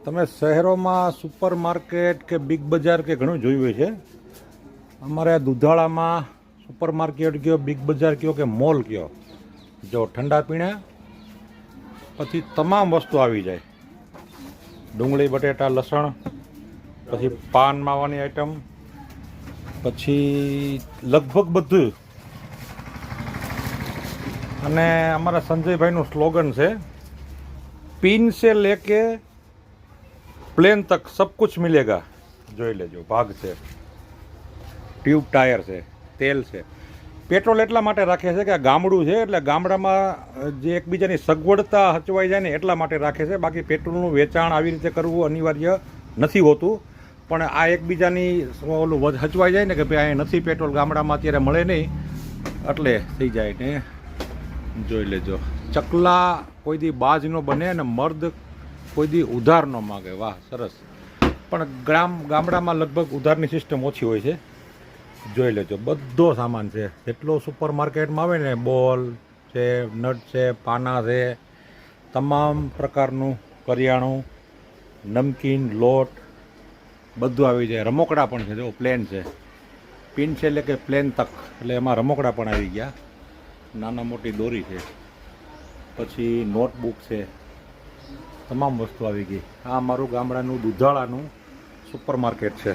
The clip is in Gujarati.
તમે શહેરોમાં સુપર માર્કેટ કે બિગ બજાર કે ઘણું જોયું હોય છે. અમારે દુધાળામાં સુપર માર્કેટ કયો, બિગ બજાર કયો કે મોલ કયો, જો ઠંડા પીણા પછી તમામ વસ્તુ આવી જાય. ડુંગળી, બટેટા, લસણ, પછી પાન માવાની આઈટમ, પછી લગભગ બધું. અને અમારા સંજયભાઈનું સ્લોગન છે, પિન સે લેકે પ્લેન તક સબ કુછ મિલેગા. જોઈ લેજો, ભાગ છે, ટ્યુબ ટાયર છે, તેલ છે. પેટ્રોલ એટલા માટે રાખે છે કે આ ગામડું છે, એટલે ગામડામાં જે એકબીજાની સગવડતા હચવાઈ જાય ને એટલા માટે રાખે છે. બાકી પેટ્રોલનું વેચાણ આવી રીતે કરવું અનિવાર્ય નથી હોતું, પણ આ એકબીજાની ઓલું હચવાઈ જાય ને કે ભાઈ અહીંયા નથી પેટ્રોલ, ગામડામાં અત્યારે મળે નહીં, એટલે થઈ જાય ને. જોઈ લેજો, ચકલા કોઈ દી બાજ ન બને અને મર્દ કોઈ દી ઉધાર ન માગે. વાહ, સરસ. પણ ગામડામાં લગભગ ઉધારની સિસ્ટમ ઓછી હોય છે. જોઈ લેજો, બધો સામાન છે જેટલો સુપર માર્કેટમાં આવે ને, બોલ છે, નટ છે, પાના છે, તમામ પ્રકારનું કરિયાણું, નમકીન, લોટ, બધું આવી જાય. રમકડા પણ છે, જો પ્લેન છે, પિન છે એટલે કે પ્લેન તક, એટલે એમાં રમકડા પણ આવી ગયા. નાના મોટી દોરી છે, પછી નોટબુક છે, તમામ વસ્તુ આવી ગઈ. આ મારું ગામડાનું દુધાળાનું સુપર માર્કેટ છે.